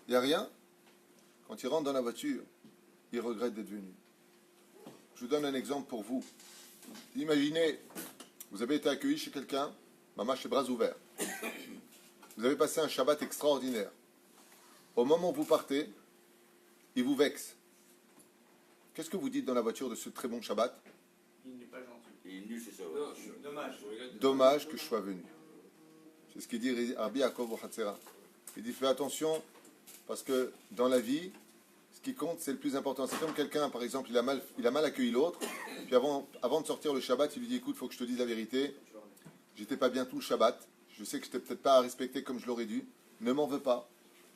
n'y a rien. Quand il rentre dans la voiture, il regrette d'être venu. Je vous donne un exemple pour vous. Imaginez, vous avez été accueilli chez quelqu'un, maman chez bras ouverts. Vous avez passé un Shabbat extraordinaire. Au moment où vous partez, il vous vexe. Qu'est-ce que vous dites dans la voiture de ce très bon Shabbat? Il n'est pas gentil. Il est nul, c'est ça. Dommage. Dommage que je sois venu. C'est ce qu'il dit Rabbi Yaakov Bochatzera. Il dit fais attention parce que dans la vie, ce qui compte c'est le plus important. C'est comme quelqu'un, par exemple, il a mal accueilli l'autre, puis avant de sortir le Shabbat, il lui dit écoute, il faut que je te dise la vérité. J'étais pas bien tout le Shabbat. Je sais que je t'ai peut-être pas respecté comme je l'aurais dû. Ne m'en veux pas.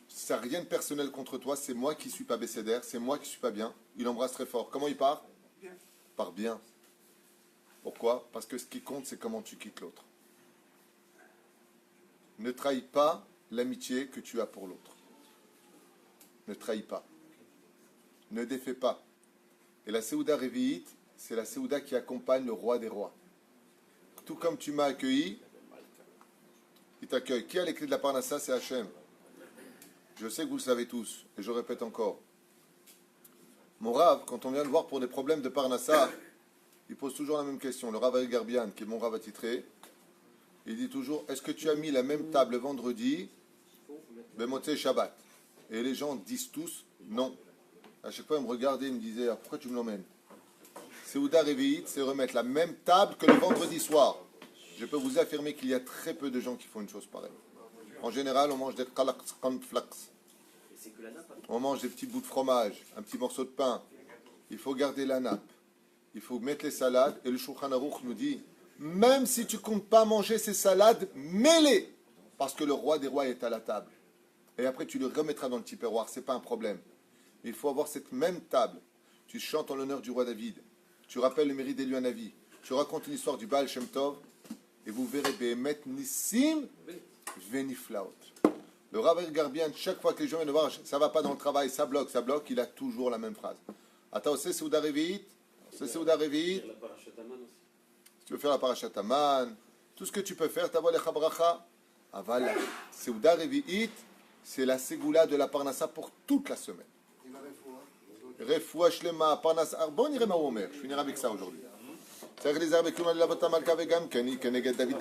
Ça n'a rien de personnel contre toi. C'est moi qui suis pas bécédère. C'est moi qui suis pas bien. Il embrasse très fort. Comment il part? Bien. Par bien. Pourquoi? Parce que ce qui compte, c'est comment tu quittes l'autre. Ne trahis pas l'amitié que tu as pour l'autre. Ne trahis pas. Ne défais pas. Et la Seouda Revi'it, c'est la Seouda qui accompagne le roi des rois. Tout comme tu m'as accueilli, il t'accueille. Qui a les clés de la Parnassa? C'est Hachem. Je sais que vous le savez tous, et je répète encore. Mon Rav, quand on vient le voir pour des problèmes de Parnassa, il pose toujours la même question. Le Rav Ariel Garbian, qui est mon Rav attitré, il dit toujours, est-ce que tu as mis la même table vendredi, Bemotzei Shabbat? Et les gens disent tous non. À chaque fois, ils me regardaient, ils me disaient, ah, pourquoi tu me l'emmènes? Seouda Revi'it, c'est remettre la même table que le vendredi soir. Je peux vous affirmer qu'il y a très peu de gens qui font une chose pareille. En général, on mange des cornflakes. On mange des petits bouts de fromage, un petit morceau de pain. Il faut garder la nappe. Il faut mettre les salades. Et le Shulchan Aruch nous dit, même si tu comptes pas manger ces salades, mets-les. Parce que le roi des rois est à la table. Et après, tu le remettras dans le petit perroir. Ce n'est pas un problème. Mais il faut avoir cette même table. Tu chantes en l'honneur du roi David. Tu rappelles le mérite d'Eliu Hanavi. Tu racontes une histoire du Baal Shem Tov. Et vous verrez, Behemet Nissim Veniflaot. Le Rav Ariel Garbian, chaque fois que les gens viennent le voir, ça va pas dans le travail, ça bloque, il a toujours la même phrase. Attends, c'est Seouda Revi'it. C'est Seouda Revi'it. La parashat Aman aussi. Si tu veux faire la parashat Aman, tout ce que tu peux faire, t'as les chabracha. Aval, Seouda Revi'it, c'est la ségoula de la parnassa pour toute la semaine. Et la refoua. Refoua shlema, parnassa. Bon, on irait ma Omer. Je finirai avec ça aujourd'hui. David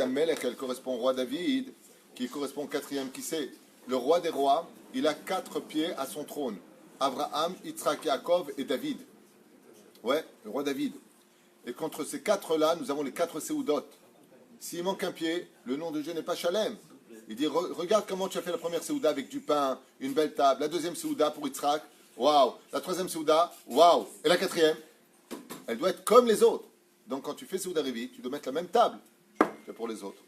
Amelech, elle correspond au roi David, qui correspond au quatrième, qui c'est le roi des rois. Il a 4 pieds à son trône. Abraham, Yitzhak, Yaakov et David. Ouais, le roi David. Et contre ces 4-là, nous avons les 4 séoudotes. S'il manque un pied, le nom de Dieu n'est pas Shalem. Il dit, regarde comment tu as fait la première séouda avec du pain, une belle table. La deuxième séouda pour Yitzhak, waouh. La troisième séouda, waouh. Et la quatrième, elle doit être comme les autres. Donc quand tu fais Seouda Revi'it, tu dois mettre la même table que pour les autres.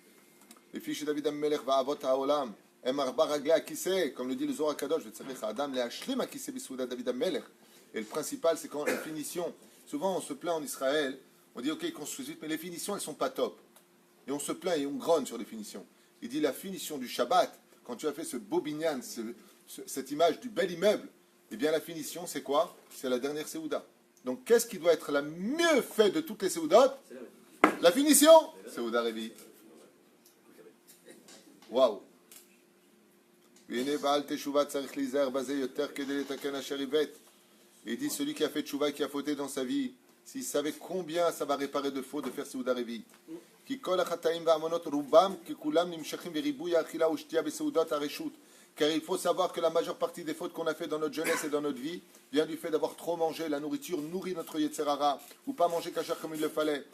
Les fiches de David Amelech va avot haolam. Comme le dit le Zohar Kadosh, Adam le hashlim akiseh b'Seouda David Amelech. Et le principal, c'est quand la finition. Souvent, on se plaint en Israël. On dit, ok, ils construisent vite, mais les finitions, elles sont pas top. Et on se plaint et on grogne sur les finitions. Il dit la finition du Shabbat, quand tu as fait ce beau binyan, cette image du bel immeuble, eh bien la finition, c'est quoi? C'est la dernière Seouda. Donc, qu'est-ce qui doit être la mieux fait de toutes les Seoudotes? La finition. Seouda Revi'it. Waouh. Il dit, celui qui a fait tchouva, qui a fauté dans sa vie, s'il savait combien ça va réparer de fautes de faire Seouda Revi'it. Car il faut savoir que la majeure partie des fautes qu'on a fait dans notre jeunesse et dans notre vie vient du fait d'avoir trop mangé. La nourriture nourrit notre Yetzerara, ou pas manger kasher comme il le fallait.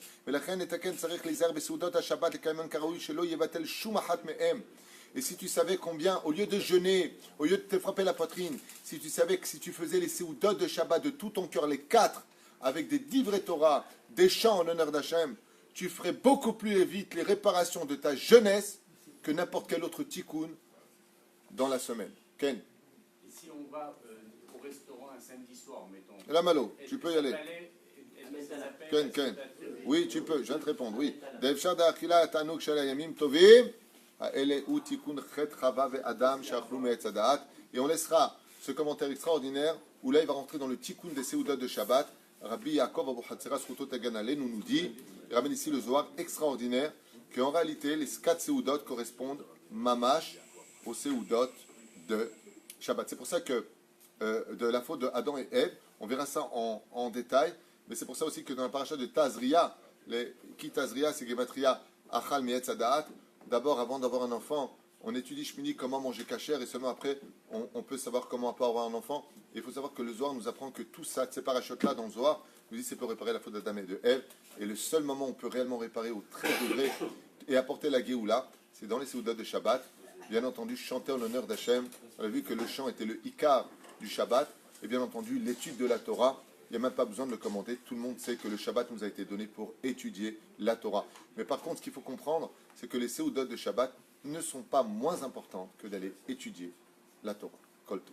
Et si tu savais combien, au lieu de jeûner, au lieu de te frapper la poitrine, si tu savais que si tu faisais les Seoudot de Shabbat de tout ton cœur, les 4, avec des divrei Torah, des chants en l'honneur d'Hachem, tu ferais beaucoup plus vite les réparations de ta jeunesse que n'importe quel autre tikkun dans la semaine. Ken. Et si on va au restaurant un samedi soir, mettons. La Malo, tu peux y aller. Ken, Ken. Ken. Oui, tu peux, je viens de te répondre, oui. Devshad ha'achila tanuk shel hayamim tovim, ha'ele hu tikkun chet chava ve'adam she'achlu me'etz ha'da'at. Et on laissera ce commentaire extraordinaire où là il va rentrer dans le tikkun des Seouda de Shabbat. Rabbi Yaakov Abu Hatzera Zchuto Tagan Aleinu nous dit, il ramène ici le Zohar extraordinaire, qu'en réalité les 4 Seoudot correspondent mamash aux Seoudot de Shabbat. C'est pour ça que de la faute de Adam et Ève, on verra ça en détail, mais c'est pour ça aussi que dans la paracha de Tazria, qui Tazria, c'est Gematria Achal Mi'etz Hadaat, d'abord avant d'avoir un enfant, on étudie Shmini comment manger kasher et seulement après on peut savoir comment on peut avoir un enfant. Et il faut savoir que le Zohar nous apprend que tout ça, ces parachutes-là dans le Zohar, nous dit c'est pour réparer la faute d'Adam et de Ève. Et le seul moment où on peut réellement réparer au très degré et apporter la Géoula, c'est dans les Seouda de Shabbat. Bien entendu, chanter en l'honneur d'Hachem. On a vu que le chant était le Ikar du Shabbat. Et bien entendu, l'étude de la Torah, il n'y a même pas besoin de le commenter. Tout le monde sait que le Shabbat nous a été donné pour étudier la Torah. Mais par contre, ce qu'il faut comprendre, c'est que les Seoudot de Shabbat ne sont pas moins importantes que d'aller étudier la Torah. Kolto.